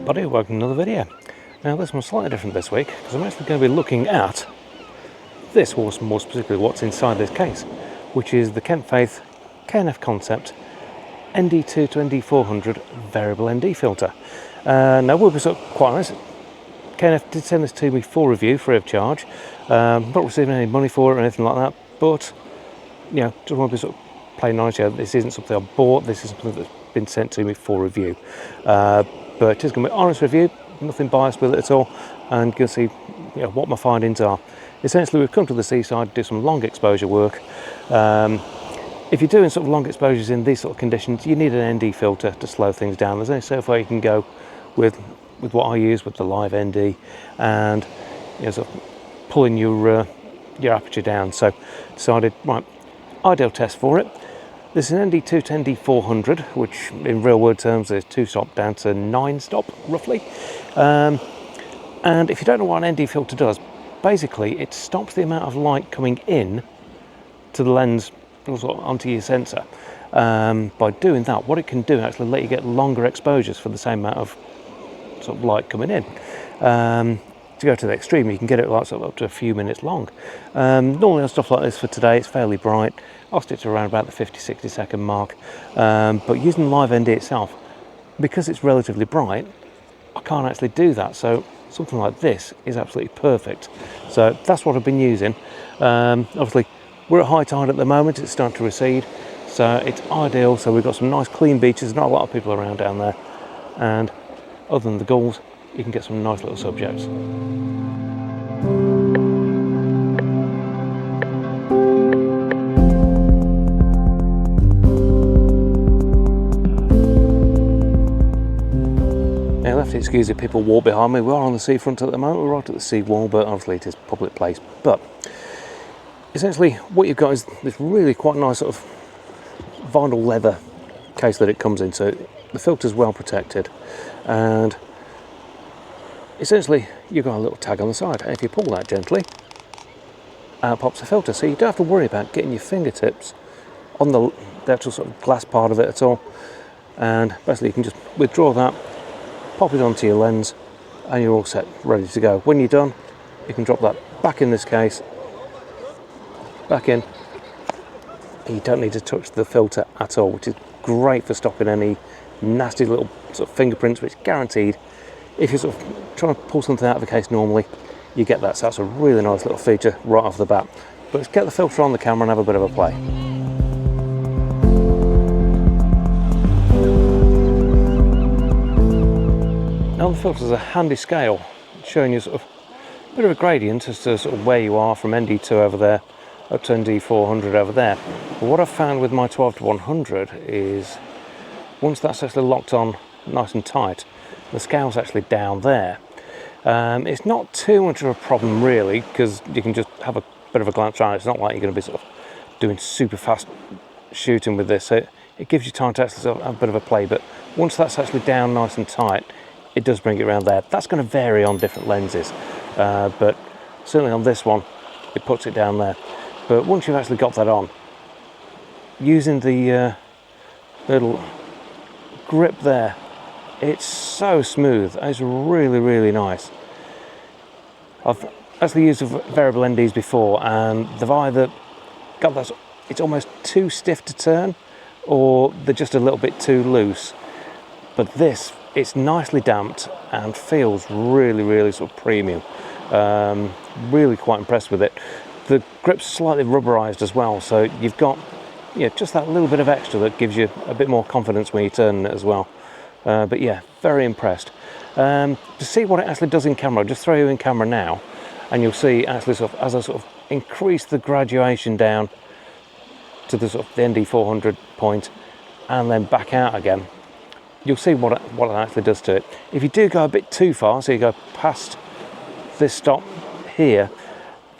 everybody, welcome to another video. Now this one's slightly different this week because I'm actually going to be looking at this horse, more specifically what's inside this case, which is the Kentfaith KNF Concept ND2 to ND400 variable ND filter. Now we'll be quite honest, KNF did send this to me for review free of charge. Not receiving any money for it or anything like that, but you know, just want to be plain honest here. This isn't something I bought, this is something that's been sent to me for review. But it is going to be an honest review, nothing biased with it at all, and you're going to see what my findings are. Essentially, we've come to the seaside to do some long exposure work. If you're doing long exposures in these conditions, you need an ND filter to slow things down. There's only so far you can go with what I use with the live ND, and pulling your aperture down. So decided, right, ideal test for it. This is an ND2 to ND400, which in real world terms is 2 stop down to 9 stop, roughly. And if you don't know what an ND filter does, basically it stops the amount of light coming in to the lens onto your sensor. By doing that, what it can do actually let you get longer exposures for the same amount of light coming in. To go to the extreme, you can get it up to a few minutes long. Normally on stuff like this for today, it's fairly bright. I'll stick to around about the 50-60 second mark. But using live ND itself, because it's relatively bright, I can't actually do that. So something like this is absolutely perfect. So that's what I've been using. Obviously, we're at high tide at the moment. It's starting to recede, so it's ideal. So we've got some nice clean beaches, not a lot of people around down there. And other than the gulls, you can get some nice little subjects. Now you'll have to excuse if people walk behind me. We are on the seafront at the moment, we're right at the seawall, but obviously it is a public place. But essentially what you've got is this really quite nice vinyl leather case that it comes in, so the filter's well protected, and essentially you've got a little tag on the side, and if you pull that gently, out pops the filter, so you don't have to worry about getting your fingertips on the actual glass part of it at all. And basically you can just withdraw that, pop it onto your lens, and you're all set, ready to go. When you're done, you can drop that back in this case, back in. You don't need to touch the filter at all, which is great for stopping any nasty little fingerprints, which guaranteed, if you're trying to pull something out of the case normally, you get that. So that's a really nice little feature right off the bat. But let's get the filter on the camera and have a bit of a play. Now the filter's a handy scale, showing you a bit of a gradient as to where you are from ND2 over there up to ND400 over there. But what I've found with my 12 to 100 is once that's actually locked on nice and tight, the scale's actually down there. It's not too much of a problem really, because you can just have a bit of a glance around. It's not like you're going to be doing super fast shooting with this, so it gives you time to actually have a bit of a play. But once that's actually down nice and tight, it does bring it around there. That's going to vary on different lenses, but certainly on this one it puts it down there. But once you've actually got that on, using the little grip there, it's so smooth. It's really, really nice. I've actually used variable NDs before, and they've either got that, it's almost too stiff to turn, or they're just a little bit too loose. But this, it's nicely damped and feels really, really premium. Really quite impressed with it. The grip's slightly rubberized as well, so you've got just that little bit of extra that gives you a bit more confidence when you're turning it as well. But yeah, very impressed. To see what it actually does in camera, I'll just throw you in camera now, and you'll see actually as I increase the graduation down to the the ND400 point and then back out again, you'll see what it actually does to it. If you do go a bit too far, so you go past this stop here,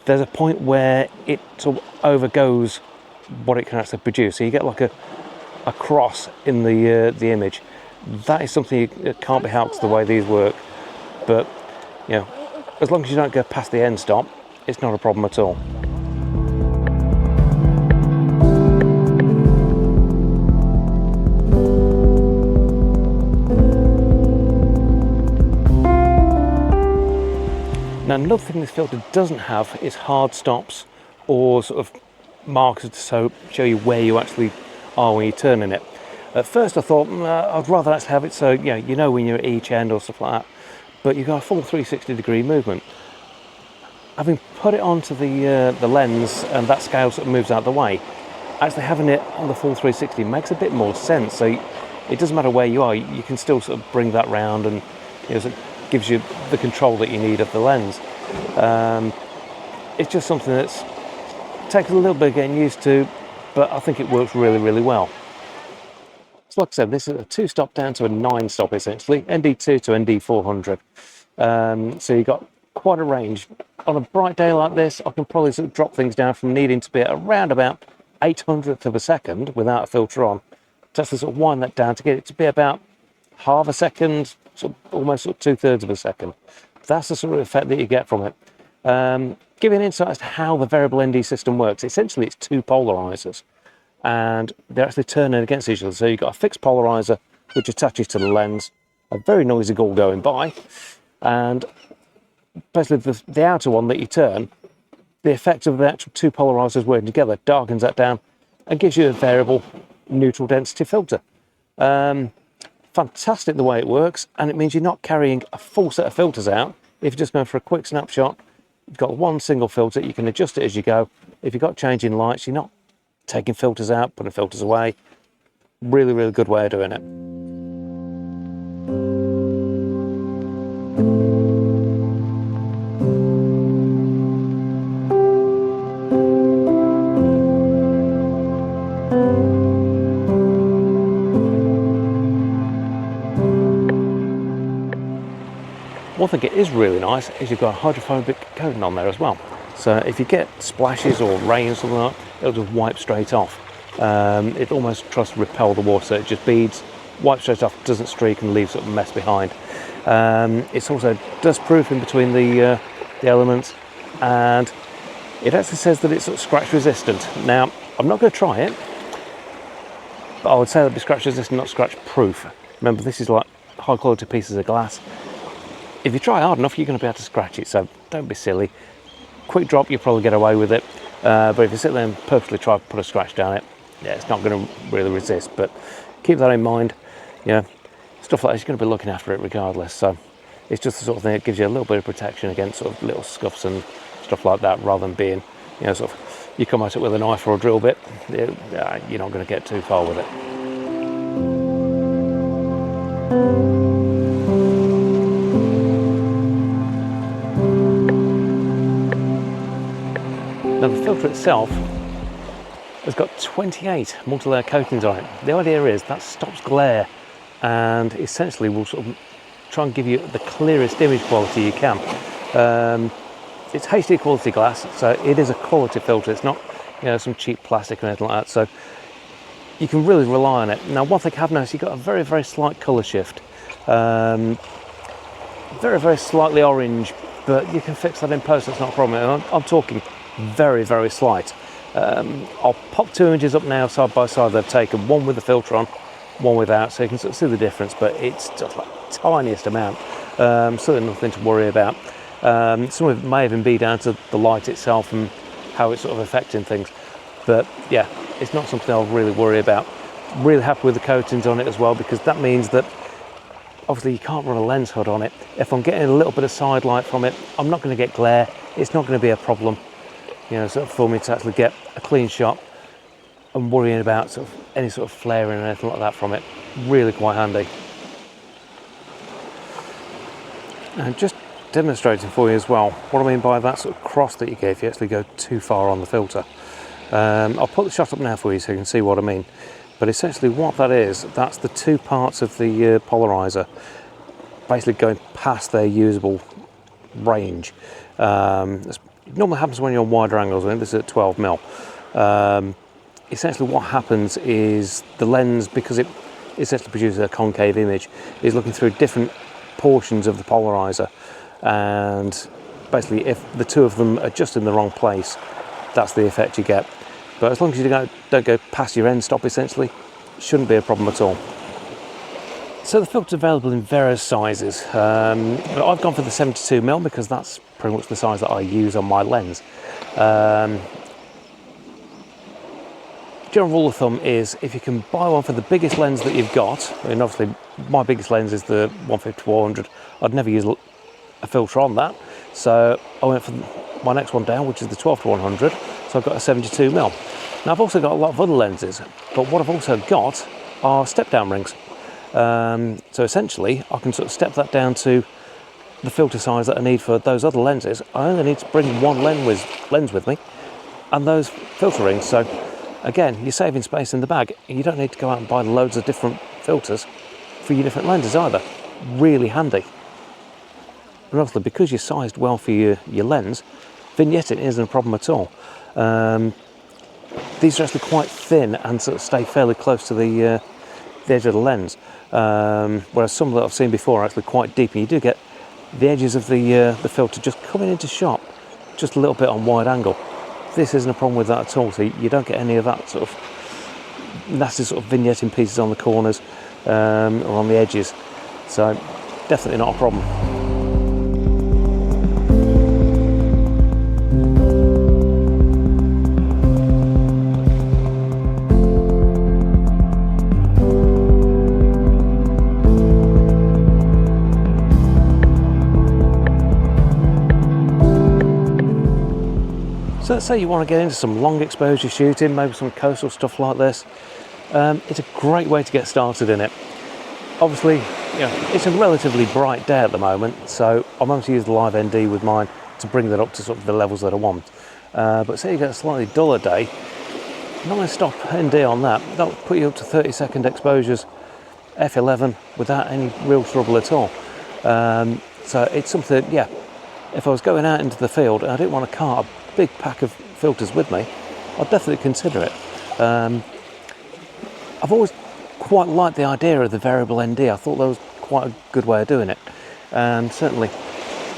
there's a point where it overgoes what it can actually produce. So you get like a cross in the image. That is something that can't be helped the way these work. But as long as you don't go past the end stop, it's not a problem at all. Now, another thing this filter doesn't have is hard stops or sort of markers to show you where you actually are when you're turning it. At first I thought I'd rather actually have it so you know when you're at each end or stuff like that, but you've got a full 360-degree movement. Having put it onto the lens and that scale sort of moves out of the way, actually having it on the full 360 makes a bit more sense. So it doesn't matter where you are, you can still sort of bring that round, and sort of gives you the control that you need of the lens. It's just something that's takes a little bit of getting used to, but I think it works really, really well. So like I said, this is a 2-stop down to a 9-stop essentially, ND2 to ND400. So you've got quite a range. On a bright day like this, I can probably sort of drop things down from needing to be at around about 800th of a second without a filter on, just to sort of wind that down to get it to be about half a second, sort of almost sort of 2/3 of a second. That's the sort of effect that you get from it. Giving insight as to how the variable ND system works, essentially it's 2 polarizers, and they're actually turning against each other. So you've got a fixed polarizer which attaches to the lens, a very noisy gull going by, and basically the outer one that you turn, the effect of the actual 2 polarizers working together darkens that down and gives you a variable neutral density filter. Fantastic the way it works, and it means you're not carrying a full set of filters out. If you're just going for a quick snapshot, you've got one single filter, you can adjust it as you go. If you've got changing lights, you're not taking filters out, putting filters away. Really, really good way of doing it. One thing it is really nice is you've got a hydrophobic coating on there as well. So if you get splashes or rain or something like that, it'll just wipe straight off. It almost tries to repel the water, so it just beads, wipes straight off, doesn't streak and leaves a mess behind. It's also dust proof in between the elements, and it actually says that it's sort of scratch resistant. Now, I'm not going to try it, but I would say that'd be scratch resistant, not scratch proof. Remember, this is like high quality pieces of glass. If you try hard enough, you're going to be able to scratch it, so don't be silly. Quick drop, you'll probably get away with it, but if you sit there and purposely try to put a scratch down it, yeah, it's not going to really resist. But keep that in mind. Stuff like this, you're going to be looking after it regardless, so it's just the sort of thing that gives you a little bit of protection against sort of little scuffs and stuff like that, rather than being, sort of, you come at it with a knife or a drill bit, you're not going to get too far with it. Now the filter itself has got 28 multi-layer coatings on it. The idea is that stops glare and essentially will sort of try and give you the clearest image quality you can. It's HD quality glass, so it is a quality filter. It's not some cheap plastic or anything like that, so you can really rely on it. Now one thing I've noticed, you've got a very, very slight colour shift. Very, very slightly orange, but you can fix that in post, it's not a problem. I'm talking very, very slight. I'll pop 2 images up now side by side that I've taken, one with the filter on, one without, so you can sort of see the difference, but it's just like the tiniest amount. Certainly nothing to worry about. Some of it may even be down to the light itself and how it's sort of affecting things, but yeah, it's not something I'll really worry about. Really happy with the coatings on it as well, because that means that obviously you can't run a lens hood on it. If I'm getting a little bit of side light from it, I'm not going to get glare. It's not going to be a problem, sort of for me to actually get a clean shot and worrying about sort of any sort of flaring or anything like that from it. Really quite handy. And just demonstrating for you as well what I mean by that sort of cross that you get if you actually go too far on the filter. I'll put the shot up now for you so you can see what I mean. But essentially what that is, that's the 2 parts of the polarizer basically going past their usable range. It normally happens when you're on wider angles. I think this is at 12mm. Essentially what happens is the lens, because it essentially produces a concave image, is looking through different portions of the polarizer, and basically if the 2 of them are just in the wrong place, that's the effect you get. But as long as you don't go past your end stop, essentially, shouldn't be a problem at all. So the filter's available in various sizes. I've gone for the 72mm because that's pretty much the size that I use on my lens. General rule of thumb is if you can buy one for the biggest lens that you've got, and obviously my biggest lens is the 150-400, I'd never use a filter on that, so I went for my next one down, which is the 12-100, so I've got a 72mm. Now I've also got a lot of other lenses, but what I've also got are step down rings. So essentially I can sort of step that down to the filter size that I need for those other lenses. I only need to bring one lens with me and those filter rings. So again, you're saving space in the bag. You don't need to go out and buy loads of different filters for your different lenses either. Really handy. And obviously because you're sized well for your lens, vignetting isn't a problem at all. These are actually quite thin and sort of stay fairly close to the edge of the lens, whereas some that I've seen before are actually quite deep, and you do get the edges of the filter just coming into shot just a little bit on wide angle. This isn't a problem with that at all, so you don't get any of that sort of nasty sort of vignetting pieces on the corners or on the edges, so definitely not a problem. So let's say you want to get into some long exposure shooting, maybe some coastal stuff like this. It's a great way to get started in it. Obviously, you know, it's a relatively bright day at the moment, so I'm going to use the live ND with mine to bring that up to sort of the levels that I want. But say you get a slightly duller day, non-stop ND on that, that'll put you up to 30-second exposures, f11, without any real trouble at all. So it's something, yeah, if I was going out into the field and I didn't want to cart a big pack of filters with me, I'd definitely consider it. I've always quite liked the idea of the variable ND. I thought that was quite a good way of doing it, and certainly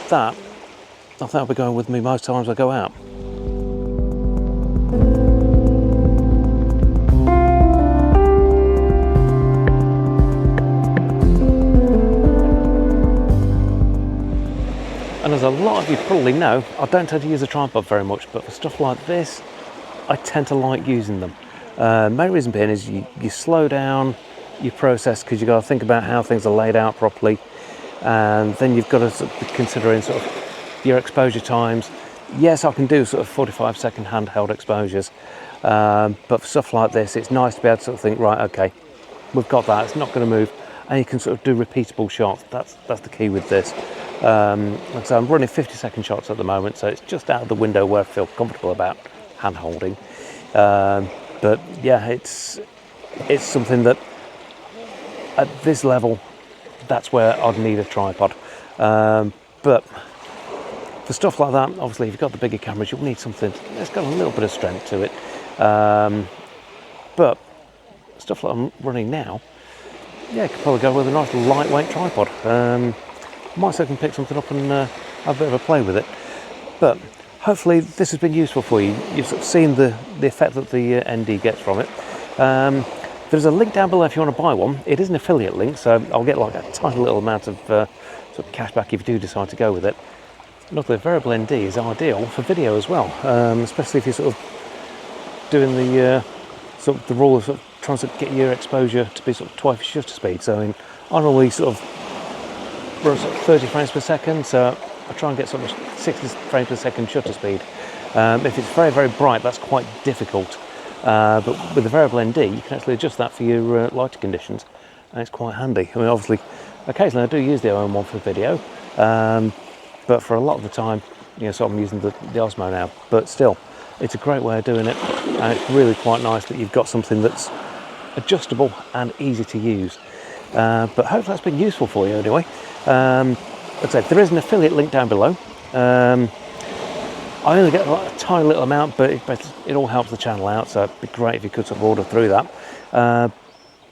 that I think I'll be going with me most times I go out. And as a lot of you probably know, I don't tend to use a tripod very much, but for stuff like this, I tend to like using them. Main reason being is you slow down your process, because you've got to think about how things are laid out properly, and then you've got to sort of be considering sort of your exposure times. Yes, I can do sort of 45-second handheld exposures, but for stuff like this, it's nice to be able to sort of think, right, okay, we've got that, it's not going to move, and you can sort of do repeatable shots. That's the key with this. Like I say, I'm running 50-second shots at the moment, so it's just out of the window where I feel comfortable about hand holding. But yeah, it's something that at this level, that's where I'd need a tripod. But for stuff like that, obviously if you've got the bigger cameras, you'll need something that's got a little bit of strength to it. But stuff like I'm running now, yeah, you could probably go with a nice lightweight tripod. Might see if I can pick something up and have a bit of a play with it. But hopefully this has been useful for you. You've sort of seen the effect that the ND gets from it. There's a link down below if you want to buy one. It is an affiliate link, so I'll get like a tiny little amount of sort of cash back if you do decide to go with it. Luckily, the variable ND is ideal for video as well, especially if you're sort of doing the sort of the rule of sort of trying to get your exposure to be sort of twice shutter speed. So I normally sort of run sort of 30 frames per second, so I try and get sort of 60 frames per second shutter speed. If it's very, very bright, that's quite difficult. But with the variable ND, you can actually adjust that for your lighting conditions, and it's quite handy. I mean, obviously, occasionally I do use the OM1 for video, but for a lot of the time, you know, so I'm using the Osmo now. But still, it's a great way of doing it, and it's really quite nice that you've got something that's adjustable and easy to use. But hopefully that's been useful for you anyway. Like I said, there is an affiliate link down below. I only get a tiny little amount, but it all helps the channel out, so it'd be great if you could sort of order through that.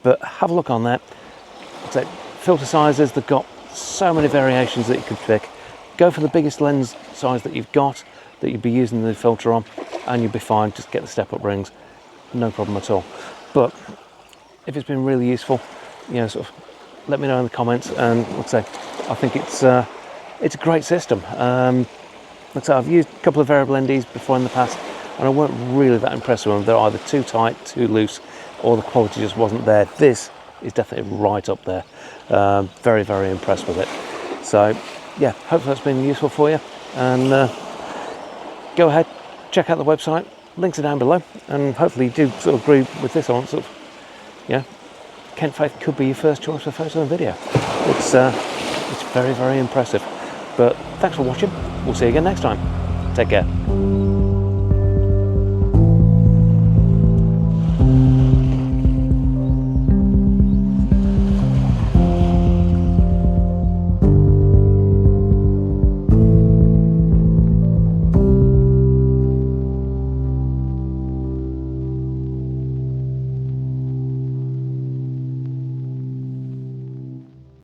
But have a look on that. Like I said, filter sizes, they've got so many variations that you could pick. Go for the biggest lens size that you've got, that you'd be using the filter on, and you'll be fine. Just get the step-up rings, no problem at all. But if it's been really useful, you know, sort of let me know in the comments. And like I say, I think it's a great system. Like I said, I've used a couple of variable NDs before in the past, and I weren't really that impressed with them. They're either too tight, too loose, or the quality just wasn't there. This is definitely right up there. Very, very impressed with it. So yeah, hopefully that's been useful for you, and go ahead, check out the website, links are down below, and hopefully you do sort of agree with this on sort of, yeah, Kentfaith could be your first choice for photo and video. It's very, very impressive. But thanks for watching. We'll see you again next time. Take care.